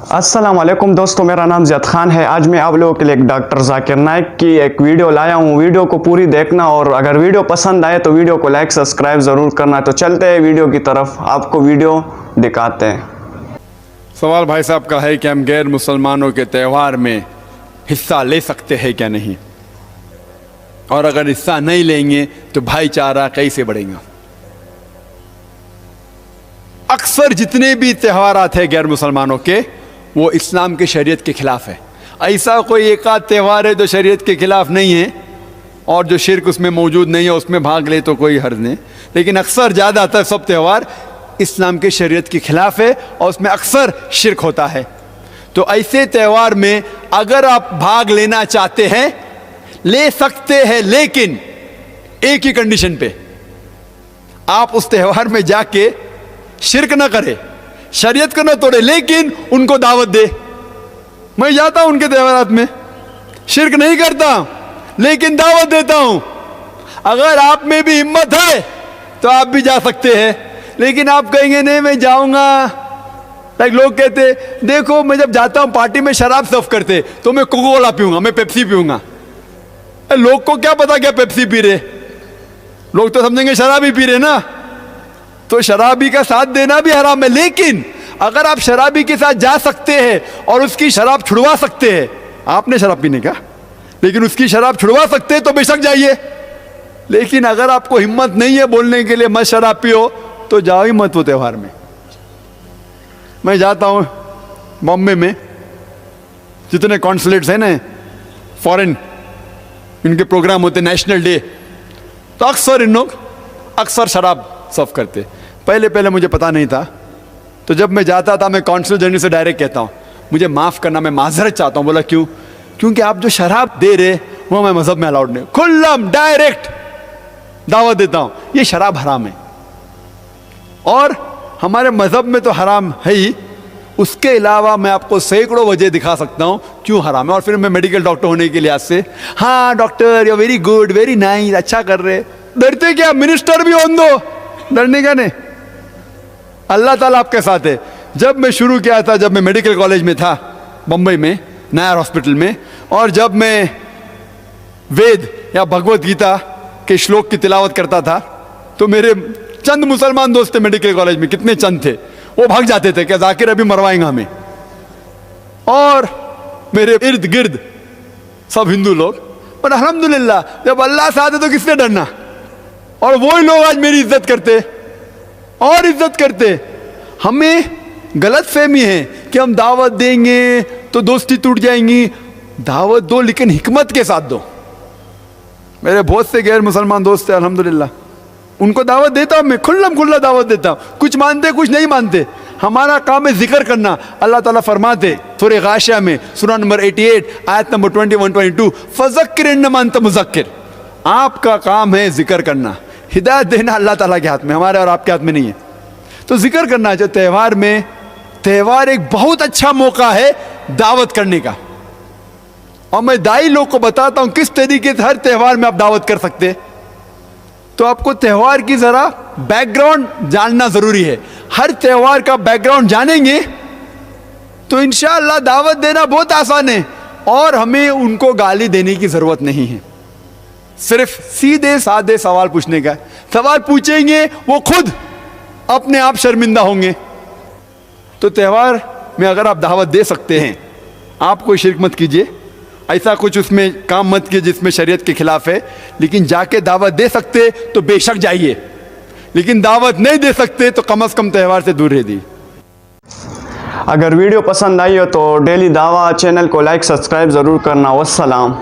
अस्सलामुअलैकुम दोस्तों, मेरा नाम ज़ियाद खान है। आज मैं आप लोगों के लिए एक डॉक्टर जाकिर नाइक की एक वीडियो लाया हूँ। वीडियो को पूरी देखना और अगर वीडियो पसंद आए तो वीडियो को लाइक सब्सक्राइब ज़रूर करना। तो चलते हैं वीडियो की तरफ, आपको वीडियो दिखाते हैं। सवाल भाई साहब का है कि हम गैर मुसलमानों के त्यौहार में हिस्सा ले सकते हैं क्या नहीं, और अगर हिस्सा नहीं लेंगे तो भाईचारा कैसे बढ़ेगा। अक्सर जितने भी त्यौहार हैं गैर मुसलमानों के, वो इस्लाम के शरीयत के खिलाफ है। ऐसा कोई एक आध त्यौहार है जो शरीयत के खिलाफ नहीं है और जो शिर्क उसमें मौजूद नहीं है, उसमें भाग ले तो कोई हर्ज नहीं, लेकिन अक्सर ज़्यादातर सब त्यौहार इस्लाम के शरीयत के खिलाफ है और उसमें अक्सर शिर्क होता है। तो ऐसे त्यौहार में अगर आप भाग लेना चाहते हैं ले सकते हैं, लेकिन एक ही कंडीशन पे, आप उस त्यौहार में जाके शिर्क ना करे, शरीयत को ना तोड़े, लेकिन उनको दावत दे। मैं जाता हूं उनके त्यौहारात में, शिर्क नहीं करता लेकिन दावत देता हूं। अगर आप में भी हिम्मत है तो आप भी जा सकते हैं, लेकिन आप कहेंगे नहीं मैं जाऊंगा। लाइक लोग कहते देखो मैं जब जाता हूं पार्टी में शराब सर्व करते तो मैं कोका कोला पीऊंगा, मैं पेप्सी पीऊंगा। लोग को क्या पता क्या पेप्सी पी रहे, लोग तो समझेंगे शराब ही पी रहे ना। तो शराबी का साथ देना भी हराम है, लेकिन अगर आप शराबी के साथ जा सकते हैं और उसकी शराब छुड़वा सकते हैं, आपने शराब पीने का, लेकिन उसकी शराब छुड़वा सकते हैं तो बेशक जाइए। लेकिन अगर आपको हिम्मत नहीं है बोलने के लिए मत शराब पियो तो जाओ ही मत वो त्यौहार में। मैं जाता हूं बॉम्बे में, जितने कॉन्सुलेट्स हैं ना फॉरेन, इनके प्रोग्राम होते नेशनल डे, तो अक्सर इन लोग अक्सर शराब सर्व करते। पहले मुझे पता नहीं था, तो जब मैं जाता था मैं कॉन्सुल जनरल से डायरेक्ट कहता हूँ मुझे माफ़ करना, मैं माजरत चाहता हूँ। बोला क्यों? क्योंकि आप जो शराब दे रहे वो मैं मज़हब में अलाउड नहीं, खुल्लम डायरेक्ट दावत देता हूँ ये शराब हराम है और हमारे मज़हब में तो हराम है ही, उसके अलावा मैं आपको सैकड़ों वजह दिखा सकता हूँ क्यों हराम है। और फिर मैं मेडिकल डॉक्टर होने के लिहाज से, हाँ doctor you very good very nice, अच्छा कर रहे। डरते क्या? मिनिस्टर भी होने दो, डरने का नहीं। अल्लाह ताला आपके साथ है। जब मैं शुरू किया था, जब मैं मेडिकल कॉलेज में था बम्बई में नायर हॉस्पिटल में, और जब मैं वेद या भगवत गीता के श्लोक की तिलावत करता था, तो मेरे चंद मुसलमान दोस्त थे मेडिकल कॉलेज में, कितने चंद थे, वो भाग जाते थे क्या जाकिर अभी मरवाएंगे हमें। और मेरे इर्द गिर्द सब हिंदू लोग, पर अल्हम्दुलिल्लाह जब अल्लाह साथ है तो किससे डरना। और वही लोग आज मेरी इज्जत करते और इज्जत करते। हमें गलत फहमी है कि हम दावत देंगे तो दोस्ती टूट जाएंगी। दावत दो लेकिन हिकमत के साथ दो। मेरे बहुत से गैर मुसलमान दोस्त हैं अल्हम्दुलिल्लाह, उनको दावत देता हूं मैं, खुल्लम खुल्ला दावत देता हूं। कुछ मानते कुछ नहीं मानते, हमारा काम है जिक्र करना। अल्लाह ताला फरमाते सूरह गाशिया में सूरह नंबर 88 आयत नंबर 21-22, फज़क्किर इन्नमा अंत मुज़क्किर, आपका काम है जिक्र करना। हिदायत देना अल्लाह ताला के हाथ में, हमारे और आपके हाथ में नहीं है। तो जिक्र करना चाहिए त्यौहार में। त्यौहार एक बहुत अच्छा मौका है दावत करने का, और मैं दाई लोग को बताता हूं किस तरीके से हर त्यौहार में आप दावत कर सकते। तो आपको त्यौहार की जरा बैकग्राउंड जानना जरूरी है। हर त्यौहार का बैकग्राउंड जानेंगे तो इंशाअल्लाह दावत देना बहुत आसान है और हमें उनको गाली देने की जरूरत नहीं है। सिर्फ सीधे साधे सवाल पूछने का। सवाल पूछेंगे वो खुद अपने आप शर्मिंदा होंगे। तो त्यौहार में अगर आप दावत दे सकते हैं, आप कोई शिर्क मत कीजिए, ऐसा कुछ उसमें काम मत कीजिए जिसमें शरीयत के खिलाफ है। लेकिन जाके दावत दे सकते तो बेशक जाइए, लेकिन दावत नहीं दे सकते तो कम से कम त्यौहार से दूर रह दी। अगर वीडियो पसंद आई हो तो डेली दावा चैनल को लाइक सब्सक्राइब ज़रूर करना। वस्सलाम।